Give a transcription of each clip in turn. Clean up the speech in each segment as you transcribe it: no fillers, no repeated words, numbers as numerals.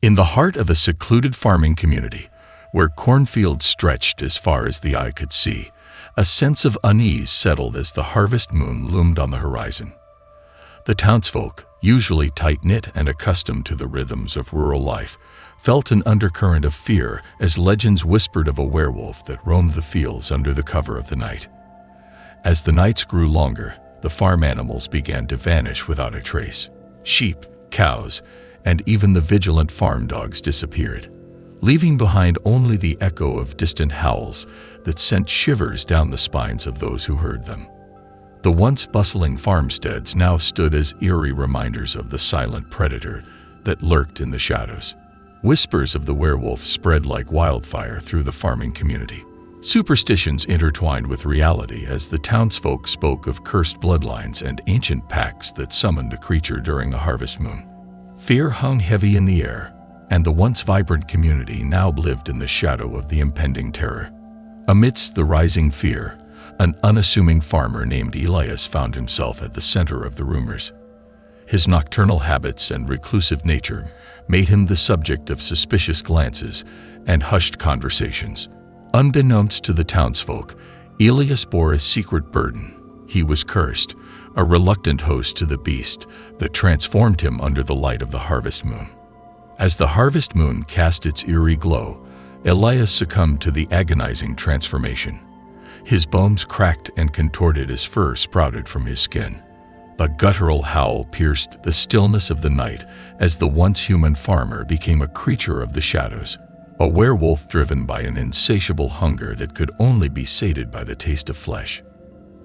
In the heart of a secluded farming community, where cornfields stretched as far as the eye could see, a sense of unease settled as the harvest moon loomed on the horizon. The townsfolk, usually tight-knit and accustomed to the rhythms of rural life, felt an undercurrent of fear as legends whispered of a werewolf that roamed the fields under the cover of the night. As the nights grew longer, the farm animals began to vanish without a trace. Sheep, cows, and even the vigilant farm dogs disappeared, leaving behind only the echo of distant howls that sent shivers down the spines of those who heard them. The once bustling farmsteads now stood as eerie reminders of the silent predator that lurked in the shadows. Whispers of the werewolf spread like wildfire through the farming community. Superstitions intertwined with reality as the townsfolk spoke of cursed bloodlines and ancient pacts that summoned the creature during the harvest moon. Fear hung heavy in the air, and the once vibrant community now lived in the shadow of the impending terror. Amidst the rising fear, an unassuming farmer named Elias found himself at the center of the rumors. His nocturnal habits and reclusive nature made him the subject of suspicious glances and hushed conversations. Unbeknownst to the townsfolk, Elias bore a secret burden. He was cursed, a reluctant host to the beast that transformed him under the light of the harvest moon. As the harvest moon cast its eerie glow, Elias succumbed to the agonizing transformation. His bones cracked and contorted as fur sprouted from his skin. A guttural howl pierced the stillness of the night as the once human farmer became a creature of the shadows, a werewolf driven by an insatiable hunger that could only be sated by the taste of flesh.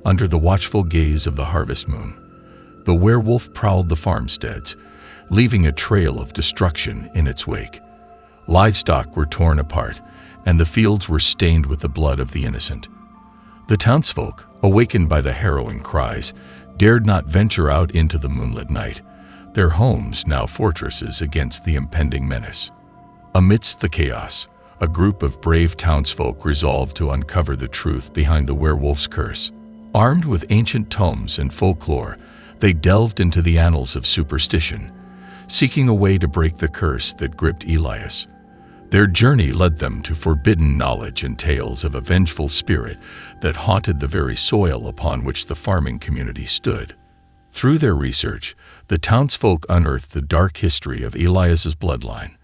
Under the watchful gaze of the harvest moon, the werewolf prowled the farmsteads, leaving a trail of destruction in its wake. Livestock were torn apart, and the fields were stained with the blood of the innocent. The townsfolk, awakened by the harrowing cries, dared not venture out into the moonlit night, their homes now fortresses against the impending menace. Amidst the chaos, a group of brave townsfolk resolved to uncover the truth behind the werewolf's curse. Armed with ancient tomes and folklore, they delved into the annals of superstition, seeking a way to break the curse that gripped Elias. Their journey led them to forbidden knowledge and tales of a vengeful spirit that haunted the very soil upon which the farming community stood. Through their research, the townsfolk unearthed the dark history of Elias's bloodline,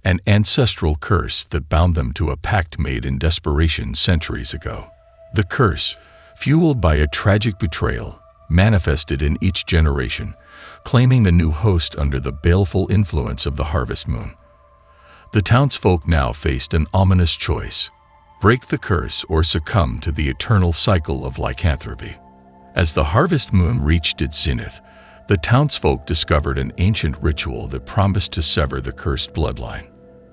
an ancestral curse that bound them to a pact made in desperation centuries ago. The curse, fueled by a tragic betrayal, manifested in each generation, claiming a new host under the baleful influence of the harvest moon. The townsfolk now faced an ominous choice: break the curse or succumb to the eternal cycle of lycanthropy. As the harvest moon reached its zenith, the townsfolk discovered an ancient ritual that promised to sever the cursed bloodline.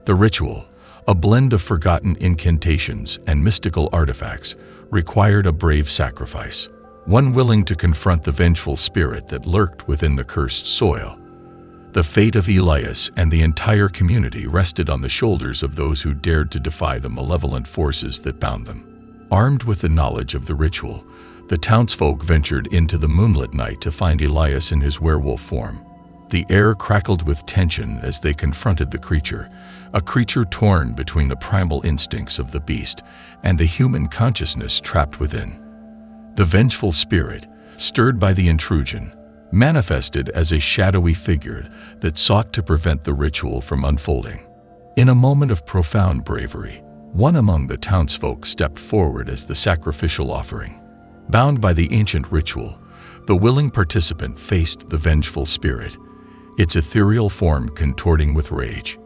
The ritual, a blend of forgotten incantations and mystical artifacts, required a brave sacrifice, one willing to confront the vengeful spirit that lurked within the cursed soil. The fate of Elias and the entire community rested on the shoulders of those who dared to defy the malevolent forces that bound them. Armed with the knowledge of the ritual, the townsfolk ventured into the moonlit night to find Elias in his werewolf form. The air crackled with tension as they confronted the creature, a creature torn between the primal instincts of the beast and the human consciousness trapped within. The vengeful spirit, stirred by the intrusion, manifested as a shadowy figure that sought to prevent the ritual from unfolding. In a moment of profound bravery, one among the townsfolk stepped forward as the sacrificial offering. Bound by the ancient ritual, the willing participant faced the vengeful spirit, its ethereal form contorting with rage.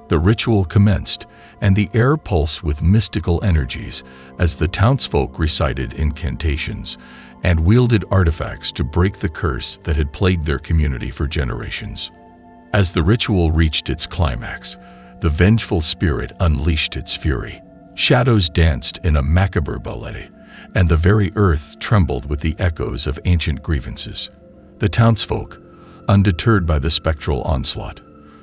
The ritual commenced, and the air pulsed with mystical energies as the townsfolk recited incantations and wielded artifacts to break the curse that had plagued their community for generations. As the ritual reached its climax, the vengeful spirit unleashed its fury. Shadows danced in a macabre ballet, and the very earth trembled with the echoes of ancient grievances. The townsfolk, undeterred by the spectral onslaught,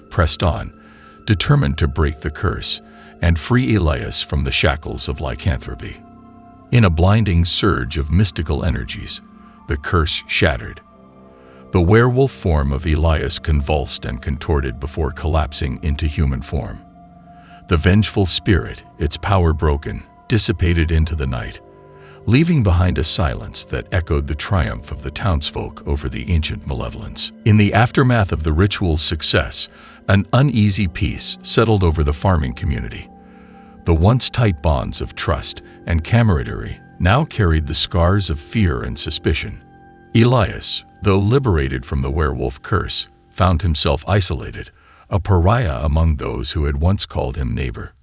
pressed on, determined to break the curse and free Elias from the shackles of lycanthropy. In a blinding surge of mystical energies, the curse shattered. The werewolf form of Elias convulsed and contorted before collapsing into human form. The vengeful spirit, its power broken, dissipated into the night, leaving behind a silence that echoed the triumph of the townsfolk over the ancient malevolence. In the aftermath of the ritual's success, an uneasy peace settled over the farming community. The once tight bonds of trust and camaraderie now carried the scars of fear and suspicion. Elias, though liberated from the werewolf curse, found himself isolated, a pariah among those who had once called him neighbor.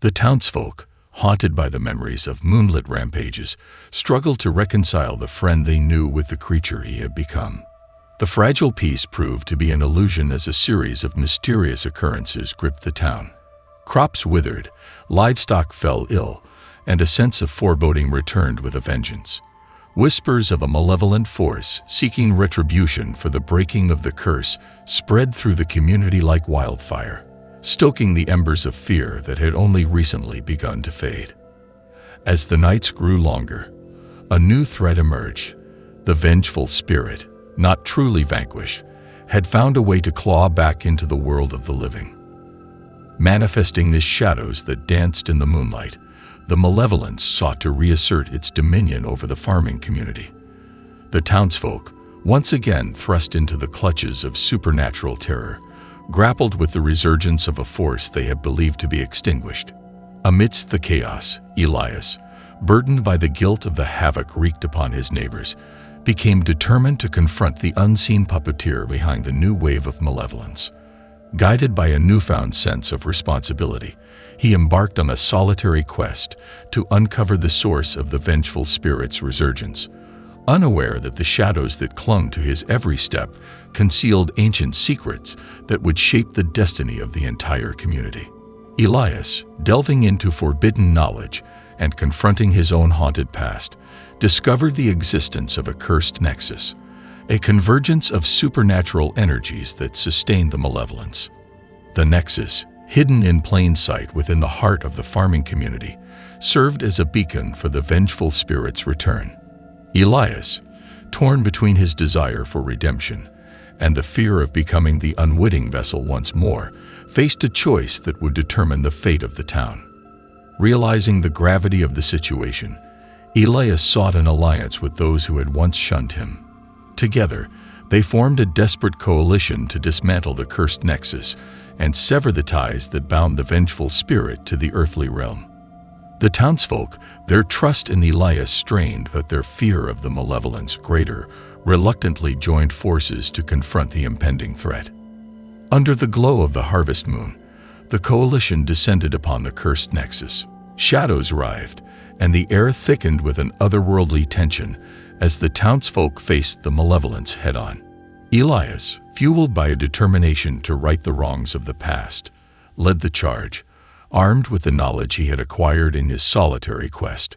The townsfolk, haunted by the memories of moonlit rampages, struggled to reconcile the friend they knew with the creature he had become. The fragile peace proved to be an illusion as a series of mysterious occurrences gripped the town. Crops withered, livestock fell ill, and a sense of foreboding returned with a vengeance. Whispers of a malevolent force seeking retribution for the breaking of the curse spread through the community like wildfire, stoking the embers of fear that had only recently begun to fade. As the nights grew longer, a new threat emerged. The vengeful spirit, not truly vanquished, had found a way to claw back into the world of the living. Manifesting as shadows that danced in the moonlight, the malevolence sought to reassert its dominion over the farming community. The townsfolk, once again thrust into the clutches of supernatural terror, grappled with the resurgence of a force they had believed to be extinguished. Amidst the chaos, Elias, burdened by the guilt of the havoc wreaked upon his neighbors, became determined to confront the unseen puppeteer behind the new wave of malevolence. Guided by a newfound sense of responsibility, he embarked on a solitary quest to uncover the source of the vengeful spirit's resurgence, unaware that the shadows that clung to his every step concealed ancient secrets that would shape the destiny of the entire community. Elias, delving into forbidden knowledge and confronting his own haunted past, discovered the existence of a cursed nexus, a convergence of supernatural energies that sustained the malevolence. The nexus, hidden in plain sight within the heart of the farming community, served as a beacon for the vengeful spirit's return. Elias, torn between his desire for redemption and the fear of becoming the unwitting vessel once more, faced a choice that would determine the fate of the town. Realizing the gravity of the situation, Elias sought an alliance with those who had once shunned him. Together, they formed a desperate coalition to dismantle the cursed nexus and sever the ties that bound the vengeful spirit to the earthly realm. The townsfolk, their trust in Elias strained but their fear of the malevolence greater, reluctantly joined forces to confront the impending threat. Under the glow of the harvest moon, the coalition descended upon the cursed nexus. Shadows writhed, and the air thickened with an otherworldly tension as the townsfolk faced the malevolence head-on. Elias, fueled by a determination to right the wrongs of the past, led the charge, armed with the knowledge he had acquired in his solitary quest.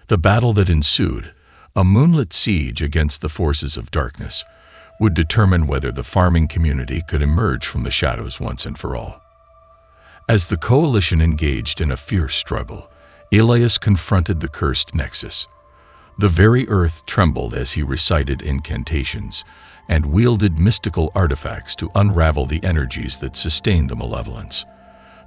The battle that ensued, a moonlit siege against the forces of darkness, would determine whether the farming community could emerge from the shadows once and for all. As the coalition engaged in a fierce struggle, Elias confronted the cursed nexus. The very earth trembled as he recited incantations and wielded mystical artifacts to unravel the energies that sustained the malevolence.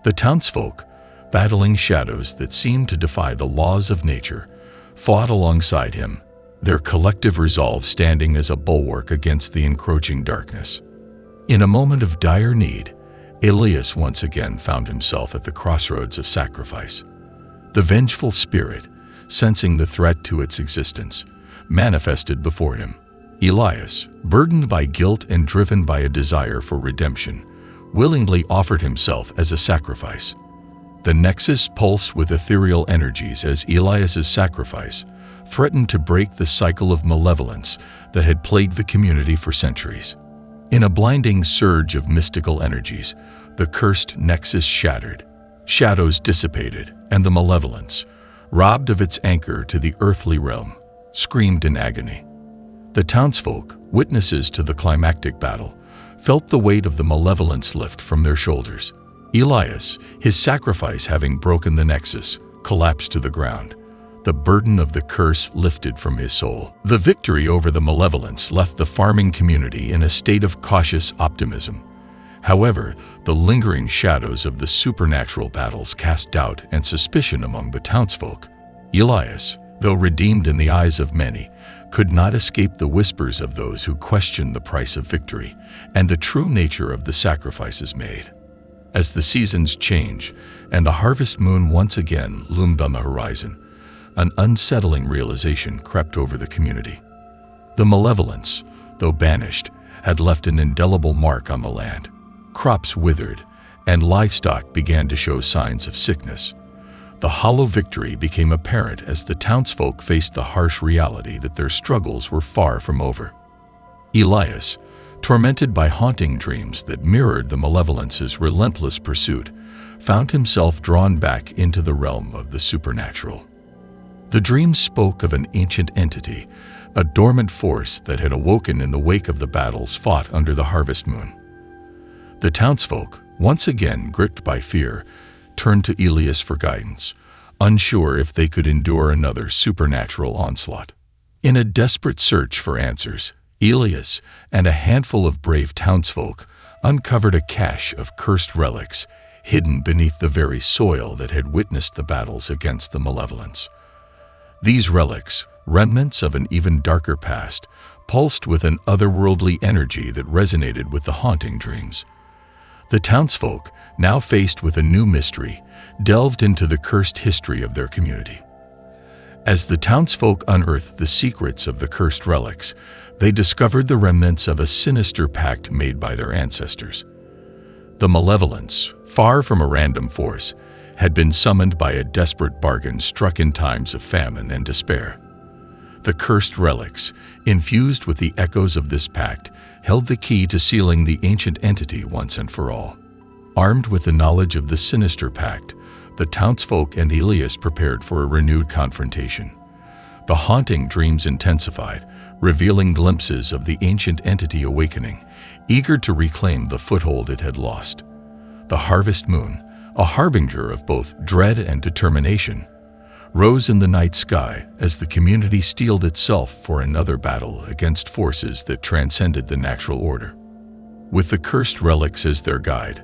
The townsfolk, battling shadows that seemed to defy the laws of nature, fought alongside him, their collective resolve standing as a bulwark against the encroaching darkness. In a moment of dire need, Elias once again found himself at the crossroads of sacrifice. The vengeful spirit, sensing the threat to its existence, manifested before him. Elias, burdened by guilt and driven by a desire for redemption, willingly offered himself as a sacrifice. The nexus pulsed with ethereal energies as Elias's sacrifice threatened to break the cycle of malevolence that had plagued the community for centuries. In a blinding surge of mystical energies, the cursed nexus shattered. Shadows dissipated, and the malevolence, robbed of its anchor to the earthly realm, screamed in agony. The townsfolk, witnesses to the climactic battle, felt the weight of the malevolence lift from their shoulders. Elias, his sacrifice having broken the nexus, collapsed to the ground. the burden of the curse lifted from his soul. The victory over the malevolence left the farming community in a state of cautious optimism. However, the lingering shadows of the supernatural battles cast doubt and suspicion among the townsfolk. Elias, though redeemed in the eyes of many, could not escape the whispers of those who questioned the price of victory and the true nature of the sacrifices made. As the seasons change and the harvest moon once again loomed on the horizon, an unsettling realization crept over the community. The malevolence, though banished, had left an indelible mark on the land. Crops withered, and livestock began to show signs of sickness. The hollow victory became apparent as the townsfolk faced the harsh reality that their struggles were far from over. Elias, tormented by haunting dreams that mirrored the malevolence's relentless pursuit, found himself drawn back into the realm of the supernatural. The dreams spoke of an ancient entity, a dormant force that had awoken in the wake of the battles fought under the harvest moon. The townsfolk, once again gripped by fear, turned to Elias for guidance, unsure if they could endure another supernatural onslaught. In a desperate search for answers, Elias and a handful of brave townsfolk uncovered a cache of cursed relics hidden beneath the very soil that had witnessed the battles against the malevolence. These relics, remnants of an even darker past, pulsed with an otherworldly energy that resonated with the haunting dreams. The townsfolk, now faced with a new mystery, delved into the cursed history of their community. As the townsfolk unearthed the secrets of the cursed relics, they discovered the remnants of a sinister pact made by their ancestors. The malevolence, far from a random force, had been summoned by a desperate bargain struck in times of famine and despair. The cursed relics, infused with the echoes of this pact, held the key to sealing the ancient entity once and for all. Armed with the knowledge of the sinister pact, the townsfolk and Elias prepared for a renewed confrontation. The haunting dreams intensified, revealing glimpses of the ancient entity awakening, eager to reclaim the foothold it had lost. The harvest moon, a harbinger of both dread and determination, rose in the night sky as the community steeled itself for another battle against forces that transcended the natural order. With the cursed relics as their guide,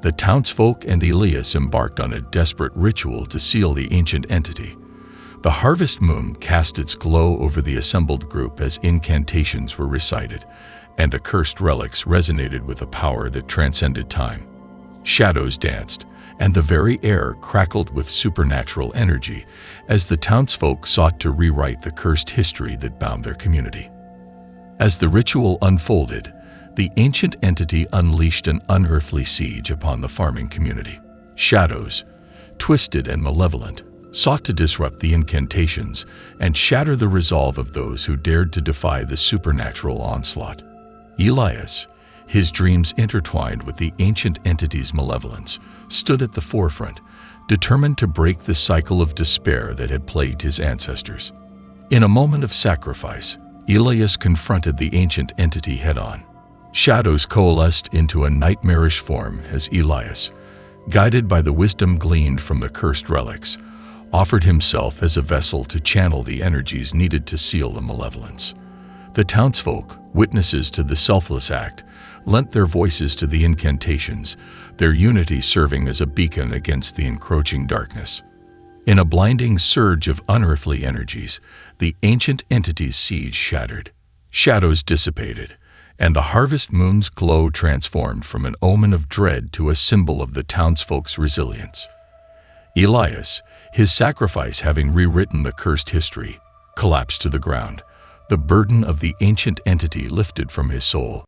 the townsfolk and Elias embarked on a desperate ritual to seal the ancient entity. The harvest moon cast its glow over the assembled group as incantations were recited, and the cursed relics resonated with a power that transcended time. Shadows danced, and the very air crackled with supernatural energy as the townsfolk sought to rewrite the cursed history that bound their community. As the ritual unfolded, the ancient entity unleashed an unearthly siege upon the farming community. Shadows, twisted and malevolent, sought to disrupt the incantations and shatter the resolve of those who dared to defy the supernatural onslaught. Elias, his dreams intertwined with the ancient entity's malevolence, stood at the forefront, determined to break the cycle of despair that had plagued his ancestors. In a moment of sacrifice, Elias confronted the ancient entity head-on. Shadows coalesced into a nightmarish form as Elias, guided by the wisdom gleaned from the cursed relics, offered himself as a vessel to channel the energies needed to seal the malevolence. The townsfolk, witnesses to the selfless act, lent their voices to the incantations, their unity serving as a beacon against the encroaching darkness. In a blinding surge of unearthly energies, the ancient entity's siege shattered. Shadows dissipated, and the harvest moon's glow transformed from an omen of dread to a symbol of the townsfolk's resilience. Elias, his sacrifice having rewritten the cursed history, collapsed to the ground, the burden of the ancient entity lifted from his soul.